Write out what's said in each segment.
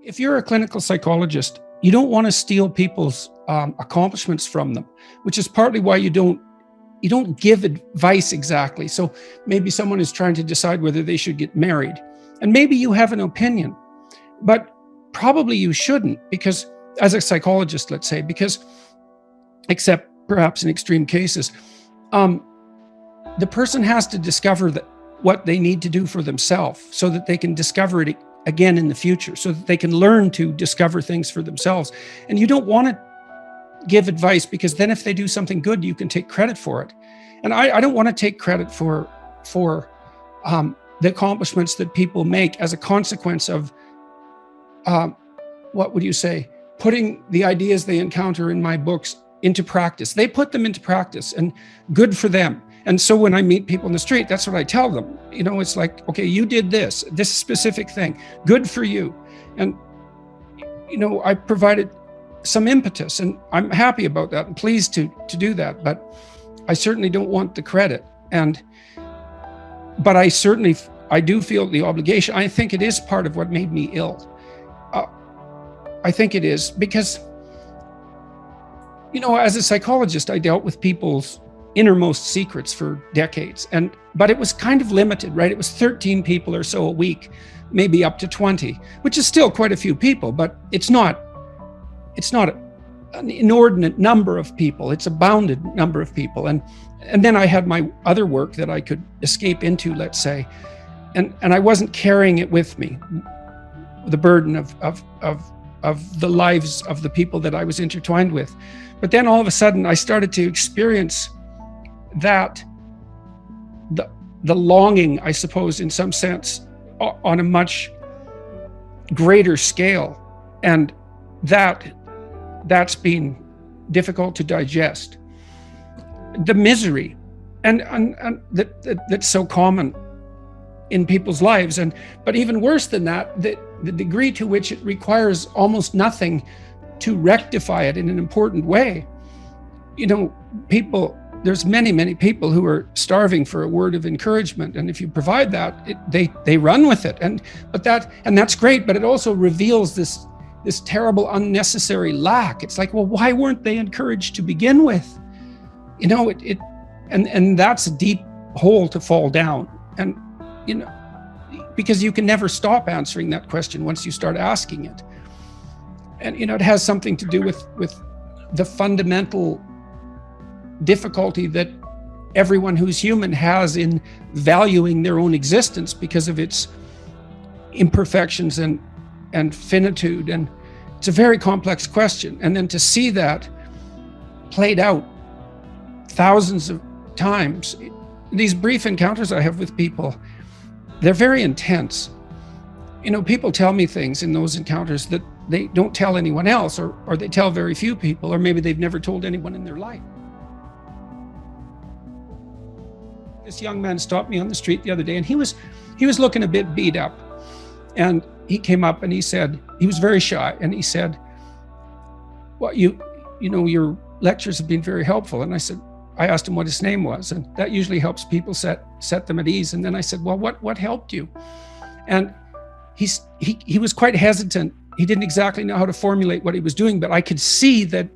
If you're a clinical psychologist, you don't want to steal people's accomplishments from them, which is partly why you don't give advice exactly. So maybe someone is trying to decide whether they should get married, and maybe you have an opinion, but probably you shouldn't, because as a psychologist, let's say, because except perhaps in extreme cases, the person has to discover what they need to do for themselves so that they can discover it again in the future, so that they can learn to discover things for themselves. And you don't want to give advice, because then if they do something good, you can take credit for it. And I don't want to take credit for the accomplishments that people make as a consequence of, what would you say, putting the ideas they encounter in my books into practice. They put them into practice, and good for them. And so when I meet people in the street, that's what I tell them. You know, it's like, okay, you did this specific thing, good for you. And, you know, I provided some impetus, and I'm happy about that and pleased to do that, but I certainly don't want the credit. But I do feel the obligation. I think it is part of what made me ill. I think it is because, you know, as a psychologist, I dealt with people's innermost secrets for decades, but it was kind of limited, right? It was 13 people or so a week, maybe up to 20, which is still quite a few people, but it's not an inordinate number of people. It's a bounded number of people. And then I had my other work that I could escape into, let's say, and I wasn't carrying it with me, the burden of the lives of the people that I was intertwined with. But then all of a sudden I started to experience that, the longing, I suppose, in some sense, on a much greater scale. And that's been difficult to digest. The misery and that's so common in people's lives, but even worse than that, the degree to which it requires almost nothing to rectify it in an important way. You know, there's many people who are starving for a word of encouragement, and if you provide that, they run with it, and that's great, but it also reveals this terrible unnecessary lack. It's like, well, why weren't they encouraged to begin with? You know, and that's a deep hole to fall down. And, you know, because you can never stop answering that question once you start asking it. And, you know, it has something to do with the fundamental difficulty that everyone who's human has in valuing their own existence because of its imperfections and finitude. And it's a very complex question. And then to see that played out thousands of times, these brief encounters I have with people, they're very intense. You know, people tell me things in those encounters that they don't tell anyone else, or they tell very few people, or maybe they've never told anyone in their life. This young man stopped me on the street the other day, and he was looking a bit beat up. And he came up and he said, he was very shy, and he said, well, you know, your lectures have been very helpful. And I asked him what his name was, and that usually helps people set them at ease. And then I said, well, what helped you? And he was quite hesitant. He didn't exactly know how to formulate what he was doing, but I could see that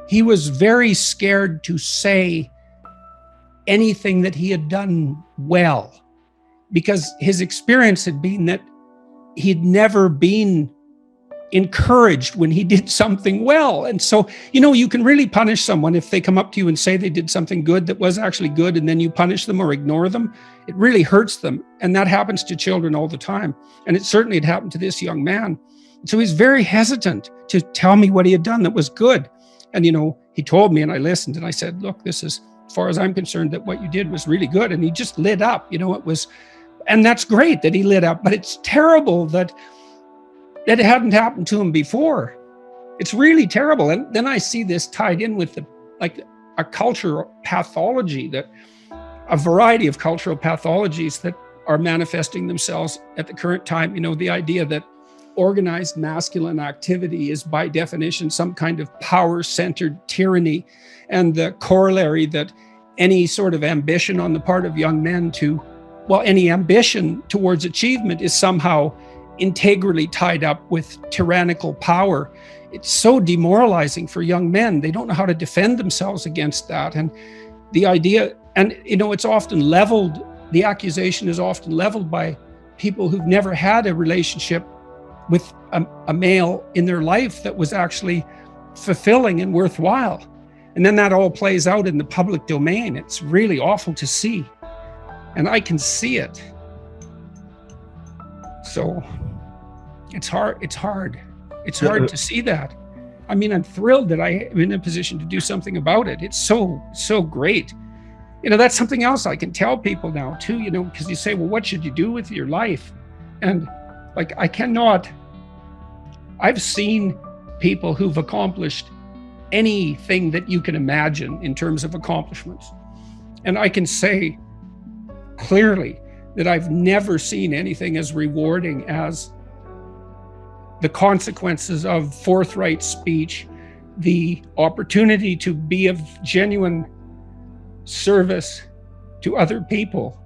he was very scared to say anything that he had done well, because his experience had been that he'd never been encouraged when he did something well. And so, you know, you can really punish someone if they come up to you and say they did something good that was actually good, and then you punish them or ignore them. It really hurts them. And that happens to children all the time. And it certainly had happened to this young man. So he's very hesitant to tell me what he had done that was good. And, you know, he told me, and I listened, and I said, look, this is, as far as I'm concerned, that what you did was really good. And he just lit up, you know, and that's great that he lit up, but it's terrible that it hadn't happened to him before. It's really terrible. And then I see this tied in with a cultural pathology, that a variety of cultural pathologies that are manifesting themselves at the current time. You know, the idea that organized masculine activity is by definition some kind of power-centered tyranny, and the corollary that any sort of ambition on the part of young men any ambition towards achievement is somehow integrally tied up with tyrannical power. It's so demoralizing for young men. They don't know how to defend themselves against that. And the idea, and it's often leveled, the accusation is often leveled by people who've never had a relationship with a male in their life that was actually fulfilling and worthwhile. And then that all plays out in the public domain. It's really awful to see. And I can see it. So it's hard. It's hard to see that. I mean, I'm thrilled that I am in a position to do something about it. It's so great. That's something else I can tell people now too, because you say, well, what should you do with your life? And I've seen people who've accomplished anything that you can imagine in terms of accomplishments. And I can say clearly that I've never seen anything as rewarding as the consequences of forthright speech, the opportunity to be of genuine service to other people.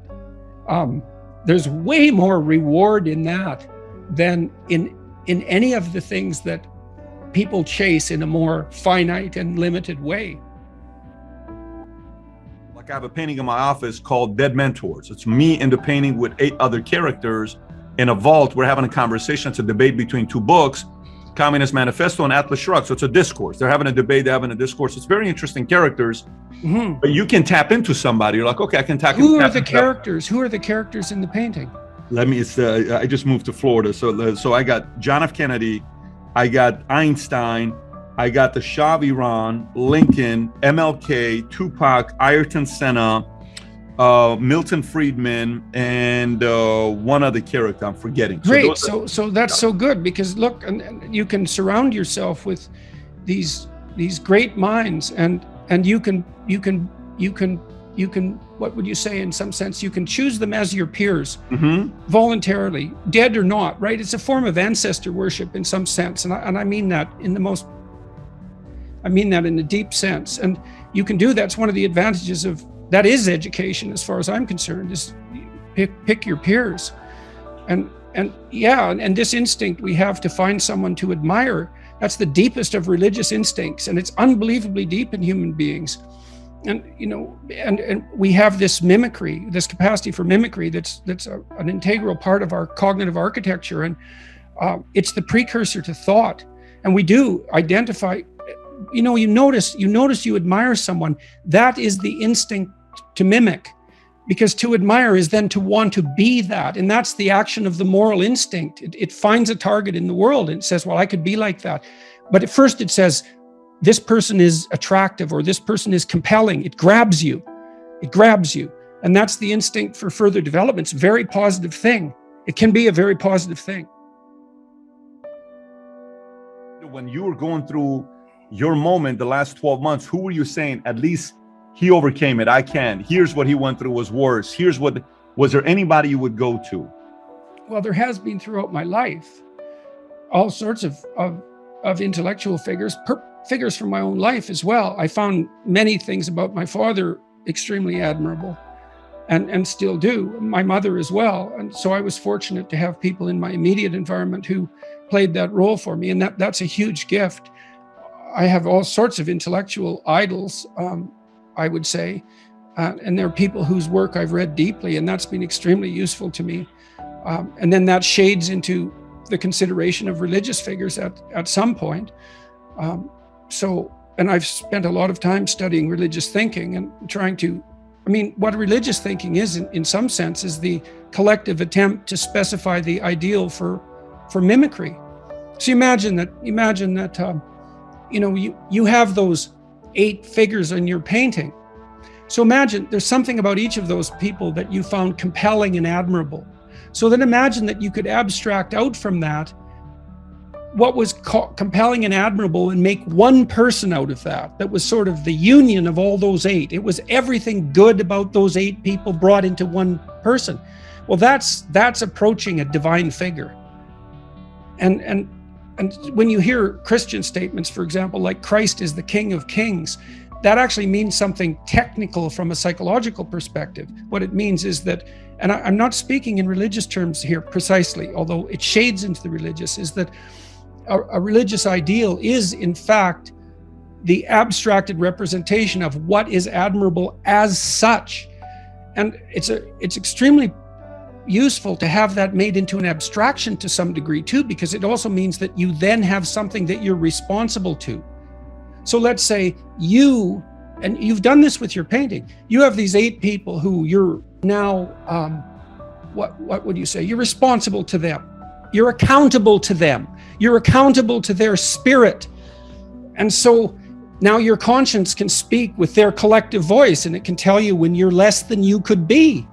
There's way more reward in that than in any of the things that people chase in a more finite and limited way. Like I have a painting in my office called Dead Mentors. It's me in the painting with 8 other characters in a vault. We're having a conversation. It's a debate between 2 books, Communist Manifesto and Atlas Shrugged. So it's a discourse. They're having a debate, they're having a discourse. It's very interesting characters, but you can tap into somebody. You're like, okay, I can tap into. Who are the characters? Who are the characters in the painting? I just moved to Florida. So I got John F. Kennedy, I got Einstein, I got the Shah of Iran, Lincoln, MLK, Tupac, Ayrton Senna, Milton Friedman, and one other character I'm forgetting. Great. So that's so good, because look, and you can surround yourself with these great minds, and you can what would you say, in some sense, you can choose them as your peers, voluntarily, dead or not, right? It's a form of ancestor worship in some sense, and I mean that in a deep sense. And you can do that's one of the advantages of that is education, as far as I'm concerned, is pick your peers. And this instinct we have to find someone to admire, that's the deepest of religious instincts, and it's unbelievably deep in human beings. And and we have this mimicry, this capacity for mimicry that's an integral part of our cognitive architecture, and it's the precursor to thought. And we do identify, you notice you admire someone, that is the instinct to mimic, because to admire is then to want to be that, and that's the action of the moral instinct. It finds a target in the world and it says, well, I could be like that. But at first it says, this person is attractive, or this person is compelling. It grabs you. And that's the instinct for further development. It's a very positive thing. It can be a very positive thing. When you were going through your moment the last 12 months, who were you saying, at least he overcame it, I can. Here's what he went through was worse. Was there anybody you would go to? Well, there has been throughout my life all sorts of intellectual figures, figures from my own life as well. I found many things about my father extremely admirable, and still do. My mother as well. And so I was fortunate to have people in my immediate environment who played that role for me, and that's a huge gift. I have all sorts of intellectual idols, I would say, and there are people whose work I've read deeply, and that's been extremely useful to me. And then that shades into the consideration of religious figures at some point. And I've spent a lot of time studying religious thinking and trying to, what religious thinking is in some sense is the collective attempt to specify the ideal for mimicry. So imagine that you have those 8 figures in your painting. So imagine there's something about each of those people that you found compelling and admirable. So then imagine that you could abstract out from that what was compelling and admirable, and make one person out of that was sort of the union of all those 8. It was everything good about those 8 people brought into one person. Well, that's approaching a divine figure. And when you hear Christian statements, for example, like Christ is the King of Kings, that actually means something technical from a psychological perspective. What it means is that, and I'm not speaking in religious terms here precisely, although it shades into the religious, is that a religious ideal is in fact the abstracted representation of what is admirable as such. And it's extremely useful to have that made into an abstraction to some degree too, because it also means that you then have something that you're responsible to. So let's say you, and you've done this with your painting, you have these 8 people who you're now, what would you say? You're responsible to them. You're accountable to them. You're accountable to their spirit. And so now your conscience can speak with their collective voice, and it can tell you when you're less than you could be.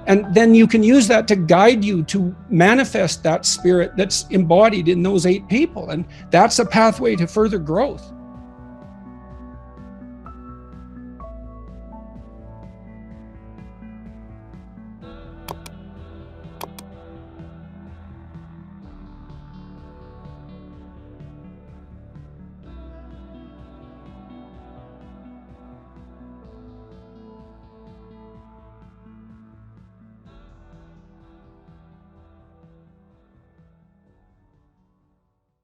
And then you can use that to guide you to manifest that spirit that's embodied in those 8 people. And that's a pathway to further growth.